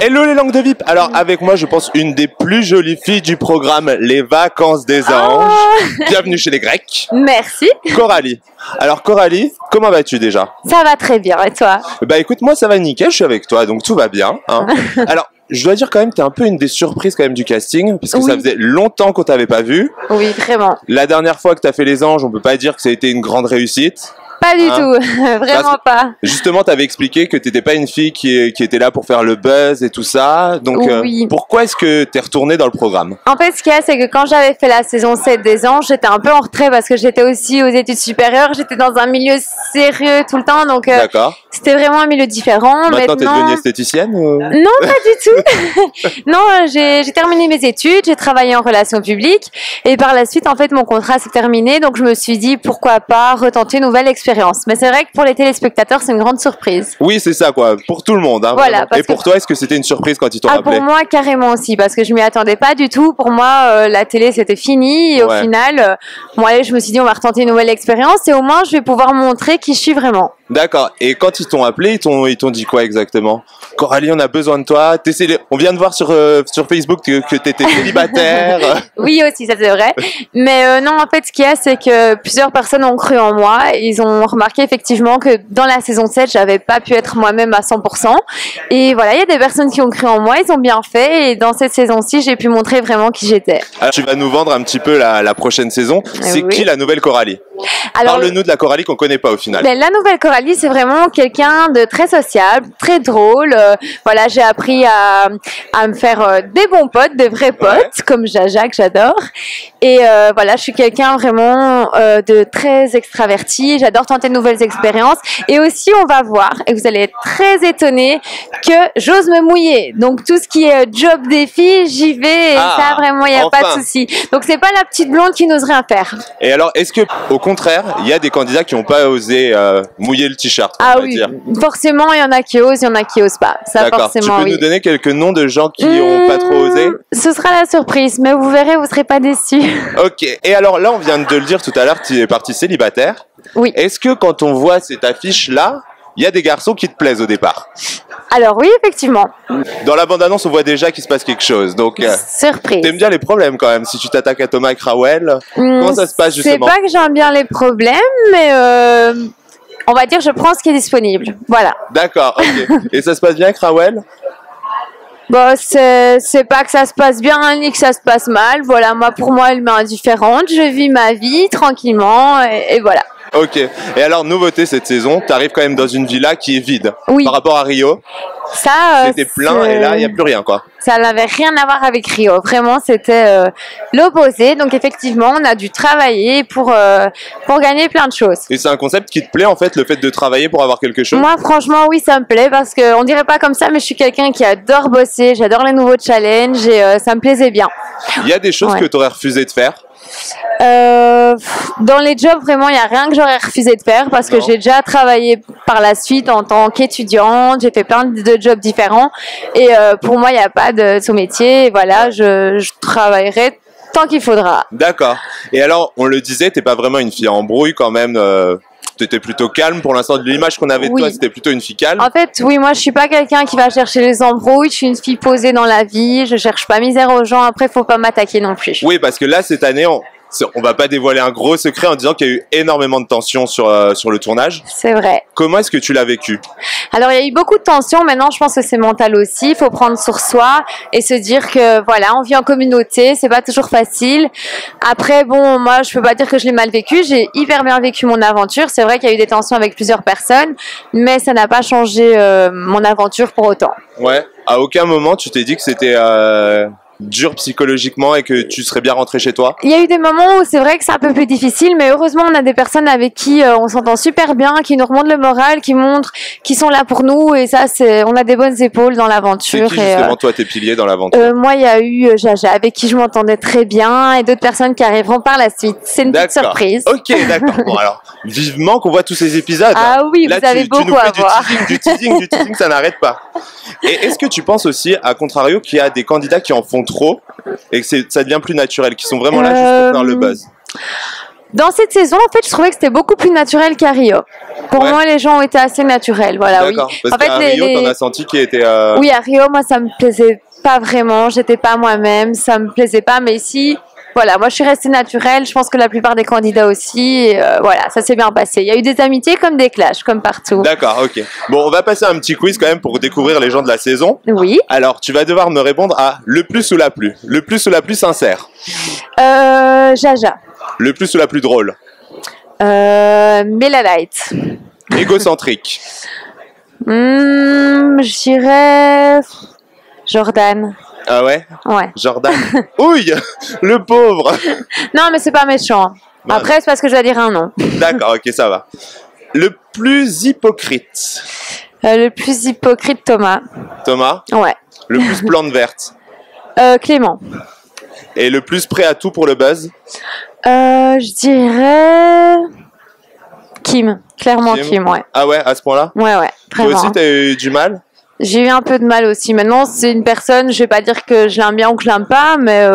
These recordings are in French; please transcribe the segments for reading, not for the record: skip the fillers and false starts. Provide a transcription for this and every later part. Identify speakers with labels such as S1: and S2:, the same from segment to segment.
S1: Hello les langues de VIP. Alors avec moi je pense une des plus jolies filles du programme Les Vacances des Anges. Bienvenue chez les Grecs.
S2: Merci.
S1: Coralie. Alors Coralie, comment vas-tu déjà?
S2: Ça va très bien et toi?
S1: Bah écoute, moi ça va nickel, je suis avec toi donc tout va bien. Hein. Alors je dois dire quand même, t'es un peu une des surprises quand même du casting, parce que
S2: Oui.
S1: ça faisait longtemps qu'on t'avait pas vu.
S2: Oui, vraiment.
S1: La dernière fois que t'as fait les Anges, on peut pas dire que ça a été une grande réussite.
S2: Pas du
S1: Hein?
S2: tout, vraiment pas.
S1: Justement, t'avais expliqué que t'étais pas une fille qui était là pour faire le buzz et tout ça. Donc,
S2: Oui.
S1: pourquoi est-ce que t'es retournée dans le programme?
S2: En fait, ce qu'il y a, c'est que quand j'avais fait la saison 7 des Anges, j'étais un peu en retrait parce que j'étais aussi aux études supérieures, j'étais dans un milieu sérieux tout le temps, donc
S1: D'accord.
S2: c'était vraiment un milieu différent.
S1: Maintenant, t'es devenue esthéticienne ou...
S2: Non, pas du tout. Non, j'ai terminé mes études, j'ai travaillé en relations publiques et par la suite, en fait, mon contrat s'est terminé, donc je me suis dit pourquoi pas retenter une nouvelle expérience. Mais c'est vrai que pour les téléspectateurs, c'est une grande surprise.
S1: Oui, c'est ça, quoi. Pour tout le monde. Hein,
S2: Voilà,
S1: vraiment. Et pour toi, est-ce que c'était une surprise quand ils t'ont appelé?
S2: Pour moi, carrément aussi, parce que je m'y attendais pas du tout. Pour moi, la télé, c'était fini. Et au final, moi, allez, je me suis dit, on va retenter une nouvelle expérience et au moins, je vais pouvoir montrer qui je suis vraiment.
S1: D'accord. Et quand ils t'ont appelé, ils t'ont dit quoi exactement? Coralie, on a besoin de toi. On vient de voir sur Facebook que t'étais célibataire.
S2: Oui, aussi, ça c'est vrai. Mais non, en fait, ce qu'il y a, c'est que plusieurs personnes ont cru en moi. Ils ont remarqué effectivement que dans la saison 7, j'avais pas pu être moi-même à 100%. Et voilà, il y a des personnes qui ont cru en moi, ils ont bien fait. Et dans cette saison-ci, j'ai pu montrer vraiment qui j'étais.
S1: Alors, tu vas nous vendre un petit peu la prochaine saison. C'est
S2: Oui.
S1: qui la nouvelle Coralie?
S2: Alors,
S1: Parle-nous de la Coralie qu'on connaît pas au final.
S2: ben, la nouvelle Coralie, c'est vraiment quelqu'un de très sociable, très drôle. Voilà, j'ai appris à me faire des bons potes, des vrais potes, comme Jaja, que j'adore. Et voilà, je suis quelqu'un vraiment de très extraverti. J'adore tenter de nouvelles expériences. Et aussi, on va voir, et vous allez être très étonnés, que j'ose me mouiller. Donc, tout ce qui est job défi, j'y vais. Et ça, vraiment, il n'y a pas de souci. Donc, c'est pas la petite blonde qui n'ose rien faire.
S1: Et alors, est-ce que, au contraire, il y a des candidats qui n'ont pas osé mouiller le t-shirt?
S2: Ah oui, forcément, il y en a qui osent, il y en a qui osent pas. Ça,
S1: d'accord.
S2: forcément,
S1: Tu peux nous donner quelques noms de gens qui n'ont pas trop osé?
S2: Ce sera la surprise, mais vous verrez, vous serez pas déçus.
S1: Ok. Et alors là, on vient de le dire tout à l'heure, tu es parti célibataire.
S2: Oui.
S1: Est-ce que quand on voit cette affiche-là, il y a des garçons qui te plaisent au départ?
S2: Alors oui, effectivement.
S1: Dans la bande-annonce, on voit déjà qu'il se passe quelque chose. Donc,
S2: surprise.
S1: t'aimes bien les problèmes quand même. Si tu t'attaques à Thomas Crowell, comment ça se passe justement?
S2: C'est pas que j'aime bien les problèmes, mais on va dire je prends ce qui est disponible. Voilà.
S1: D'accord, ok. Et ça se passe bien avec Crowell?
S2: Bon, c'est pas que ça se passe bien ni que ça se passe mal. Voilà, pour moi, elle m'est indifférente. Je vis ma vie tranquillement et voilà.
S1: Ok. Et alors, nouveauté cette saison, tu arrives quand même dans une villa qui est vide.
S2: Oui.
S1: Par rapport à Rio,
S2: ça,
S1: c'était plein et là, il n'y a plus rien, quoi.
S2: Ça n'avait rien à voir avec Rio. Vraiment, c'était l'opposé. Donc, effectivement, on a dû travailler pour gagner plein de choses.
S1: Et c'est un concept qui te plaît, en fait, le fait de travailler pour avoir quelque chose?
S2: Moi, franchement, oui, ça me plaît parce qu'on dirait pas comme ça, mais je suis quelqu'un qui adore bosser. J'adore les nouveaux challenges et ça me plaisait bien.
S1: Il y a des choses que tu aurais refusé de faire?
S2: Dans les jobs, vraiment, il n'y a rien que j'aurais refusé de faire parce que j'ai déjà travaillé par la suite en tant qu'étudiante. J'ai fait plein de jobs différents et pour moi, il n'y a pas de sous-métier. Voilà, je travaillerai tant qu'il faudra.
S1: D'accord. Et alors, on le disait, t'es pas vraiment une fille en brouille quand même. T'étais plutôt calme pour l'instant. De l'image qu'on avait de toi, c'était plutôt une fille calme.
S2: En fait, oui, moi, je suis pas quelqu'un qui va chercher les embrouilles. Je suis une fille posée dans la vie. Je cherche pas misère aux gens. Après, faut pas m'attaquer non plus.
S1: Oui, parce que là, cette année, on va pas dévoiler un gros secret en disant qu'il y a eu énormément de tensions sur le tournage.
S2: C'est vrai.
S1: Comment est-ce que tu l'as vécu?
S2: Alors, il y a eu beaucoup de tensions. Maintenant, je pense que c'est mental aussi. Il faut prendre sur soi et se dire que, voilà, on vit en communauté. C'est pas toujours facile. Après, bon, moi, je peux pas dire que je l'ai mal vécu. J'ai hyper bien vécu mon aventure. C'est vrai qu'il y a eu des tensions avec plusieurs personnes, mais ça n'a pas changé mon aventure pour autant.
S1: Ouais. À aucun moment, tu t'es dit que c'était dur psychologiquement et que tu serais bien rentré chez toi?
S2: Il y a eu des moments où c'est vrai que c'est un peu plus difficile, mais heureusement on a des personnes avec qui on s'entend super bien, qui nous remontent le moral, qui montrent, qui sont là pour nous, et ça, on a des bonnes épaules dans l'aventure.
S1: C'est qui justement toi tes piliers dans l'aventure?
S2: Moi, il y a eu Jaja avec qui je m'entendais très bien et d'autres personnes qui arriveront par la suite. C'est une petite surprise.
S1: Ok, d'accord. Bon alors, vivement qu'on voit tous ces épisodes.
S2: Ah oui,
S1: là,
S2: vous avez beaucoup
S1: tu nous
S2: à
S1: fais
S2: voir.
S1: du teasing, ça n'arrête pas. Et est-ce que tu penses aussi, à contrario, qu'il y a des candidats qui en font trop et que ça devient plus naturel, qui sont vraiment là juste pour faire le buzz?
S2: Dans cette saison, en fait, je trouvais que c'était beaucoup plus naturel qu'à Rio. Pour moi, les gens ont été assez naturels. Voilà,
S1: d'accord.
S2: oui.
S1: Parce
S2: En fait,
S1: qu'à Rio, t'en as senti qui était...
S2: Oui, à Rio, moi, ça me plaisait pas vraiment. J'étais pas moi-même. Ça me plaisait pas. Mais ici, voilà, moi, je suis restée naturelle. Je pense que la plupart des candidats aussi. Et, voilà, ça s'est bien passé. Il y a eu des amitiés comme des clashs, comme partout.
S1: D'accord, ok. Bon, on va passer à un petit quiz quand même pour découvrir les gens de la saison.
S2: Oui.
S1: Alors, tu vas devoir me répondre à le plus ou la plus. Le plus ou la plus sincère.
S2: Jaja.
S1: Le plus ou la plus drôle.
S2: Melalite.
S1: Égocentrique.
S2: Je dirais Jordan.
S1: Ah ouais?
S2: Ouais.
S1: Jordan. Ouille, le pauvre.
S2: Non, mais c'est pas méchant.
S1: Bah,
S2: Après, c'est parce que je dois dire un nom.
S1: D'accord, ok, ça va. Le plus hypocrite.
S2: Le plus hypocrite, Thomas.
S1: Thomas.
S2: Ouais.
S1: Le plus plante verte.
S2: Clément.
S1: Et le plus prêt à tout pour le buzz.
S2: Je dirais Kim. Clairement Kim, ouais.
S1: Ah ouais, à ce point-là?
S2: Ouais,
S1: Toi
S2: vraiment.
S1: aussi, t'as eu du mal?
S2: J'ai eu un peu de mal aussi. Maintenant, c'est une personne, je vais pas dire que je l'aime bien ou que je l'aime pas, mais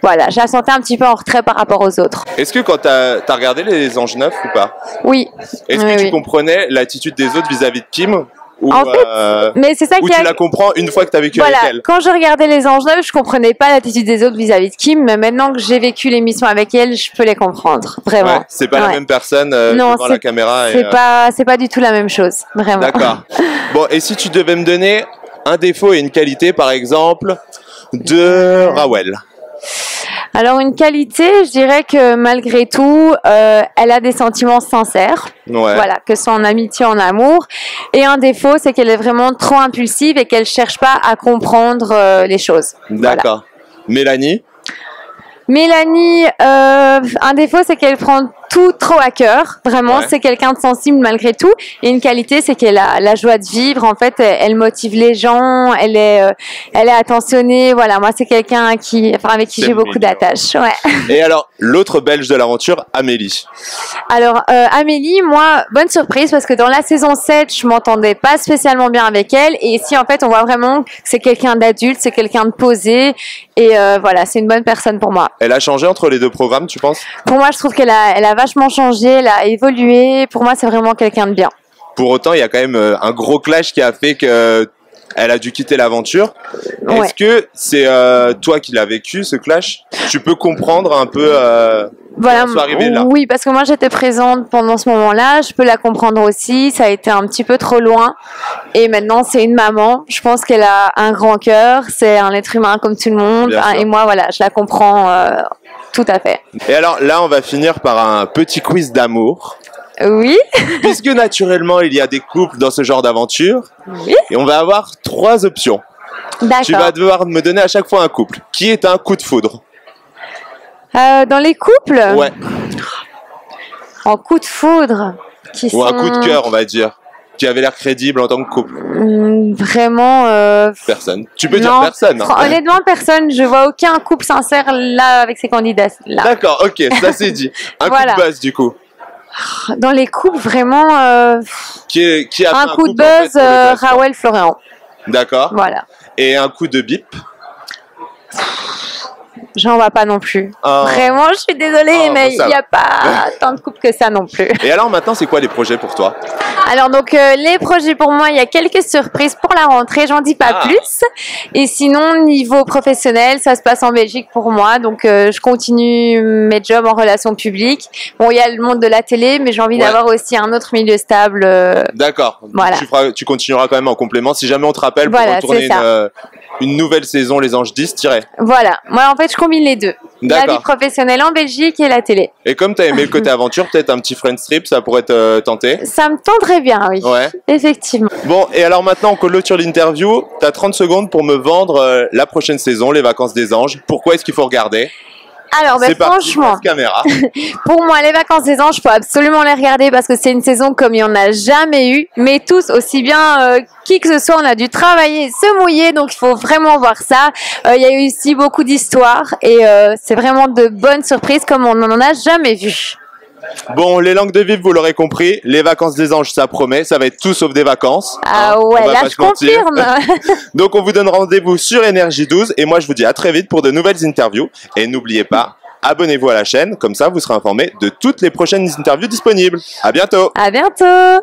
S2: voilà, je la sentais un petit peu en retrait par rapport aux autres.
S1: Est-ce que quand t'as regardé Les Anges Neufs ou pas?
S2: Oui.
S1: Est-ce que tu comprenais l'attitude des autres vis-à-vis de Kim? Ou,
S2: en fait, mais c'est ça
S1: ou
S2: qui
S1: tu la comprends une fois que tu as vécu
S2: voilà,
S1: avec elle?
S2: Quand je regardais Les Anges Neufs, je comprenais pas l'attitude des autres vis-à-vis de Kim, mais maintenant que j'ai vécu l'émission avec elle, je peux les comprendre, vraiment.
S1: Ouais, c'est pas la même personne
S2: non,
S1: devant la caméra.
S2: C'est pas du tout la même chose, vraiment.
S1: D'accord. Bon, et si tu devais me donner un défaut et une qualité, par exemple, de Rawel?
S2: Alors une qualité, je dirais que malgré tout, elle a des sentiments sincères, voilà, que ce soit en amitié, en amour. Et un défaut, c'est qu'elle est vraiment trop impulsive et qu'elle cherche pas à comprendre les choses.
S1: D'accord. Voilà.
S2: Mélanie, un défaut, c'est qu'elle prend tout trop à cœur. Vraiment, c'est quelqu'un de sensible malgré tout. Et une qualité, c'est qu'elle a la joie de vivre. En fait, elle motive les gens. Elle est attentionnée. Voilà, moi, c'est quelqu'un avec qui j'ai beaucoup d'attaches. Ouais.
S1: Et alors, l'autre Belge de l'aventure, Amélie.
S2: Alors, Amélie, moi, bonne surprise parce que dans la saison 7, je m'entendais pas spécialement bien avec elle. Et ici, en fait, on voit vraiment que c'est quelqu'un d'adulte, c'est quelqu'un de posé. Et voilà, c'est une bonne personne pour moi.
S1: Elle a changé entre les deux programmes, tu penses?
S2: Pour moi, je trouve qu'elle a vachement changé, elle a évolué. Pour moi, c'est vraiment quelqu'un de bien.
S1: Pour autant, il y a quand même un gros clash qui a fait que elle a dû quitter l'aventure. Est-ce que c'est toi qui l'as vécu, ce clash? Tu peux comprendre un peu
S2: voilà,
S1: soit arrivé là?
S2: Oui, parce que moi, j'étais présente pendant ce moment-là. Je peux la comprendre aussi. Ça a été un petit peu trop loin. Et maintenant, c'est une maman. Je pense qu'elle a un grand cœur. C'est un être humain comme tout le monde. Et moi, voilà, je la comprends tout à fait.
S1: Et alors, là, on va finir par un petit quiz d'amour.
S2: Oui.
S1: Puisque naturellement, il y a des couples dans ce genre d'aventure.
S2: Oui.
S1: Et on va avoir 3 options.
S2: D'accord.
S1: Tu vas devoir me donner à chaque fois un couple. Qui est un coup de foudre?
S2: Dans les couples?
S1: Ouais.
S2: En coup de foudre.
S1: Ou un coup de cœur, on va dire. Qui avait l'air crédible en tant que couple.
S2: Vraiment.
S1: Personne. Tu peux dire personne. Hein.
S2: Honnêtement, personne. Je vois aucun couple sincère là avec ces candidats là.
S1: D'accord, ok, ça c'est dit. Un coup de buzz du coup.
S2: Dans les couples, vraiment.
S1: Qui a
S2: un
S1: fait
S2: coup de buzz,
S1: en fait,
S2: Rawel Florian.
S1: D'accord.
S2: Voilà.
S1: Et un coup de bip?
S2: J'en vois pas non plus. Vraiment, je suis désolée, mais il n'y a pas tant de couples que ça non plus.
S1: Et alors maintenant, c'est quoi les projets pour toi?
S2: Alors donc les projets pour moi, il y a quelques surprises pour la rentrée, j'en dis pas plus. Et sinon niveau professionnel, ça se passe en Belgique pour moi, donc je continue mes jobs en relations publiques. Bon, il y a le monde de la télé, mais j'ai envie d'avoir aussi un autre milieu stable.
S1: D'accord.
S2: Voilà.
S1: Tu continueras quand même en complément. Si jamais on te rappelle pour retourner une nouvelle saison, Les Anges 10, t'irais.
S2: Voilà. Moi en fait, je combine les deux. La vie professionnelle en Belgique et la télé.
S1: Et comme tu as aimé le côté aventure, peut-être un petit friend strip, ça pourrait te tenter? Ça
S2: me tenterait bien, oui. Ouais. Effectivement.
S1: Bon, et alors maintenant, on clôture l'interview. Tu as 30 secondes pour me vendre la prochaine saison, Les Vacances des Anges. Pourquoi est-ce qu'il faut regarder?
S2: Alors, franchement, pour moi, Les Vacances des Anges, il faut absolument les regarder parce que c'est une saison comme il n'y en a jamais eu. Mais tous, aussi bien qui que ce soit, on a dû travailler, se mouiller, donc il faut vraiment voir ça. Il y a eu aussi beaucoup d'histoires et c'est vraiment de bonnes surprises comme on n'en a jamais vu.
S1: Bon, les langues de vivre, vous l'aurez compris, Les Vacances des Anges, ça promet, ça va être tout sauf des vacances.
S2: Ah ouais, là je confirme.
S1: Donc on vous donne rendez-vous sur Énergie 12 et moi je vous dis à très vite pour de nouvelles interviews et n'oubliez pas, abonnez-vous à la chaîne, comme ça vous serez informé de toutes les prochaines interviews disponibles. À bientôt.
S2: À bientôt.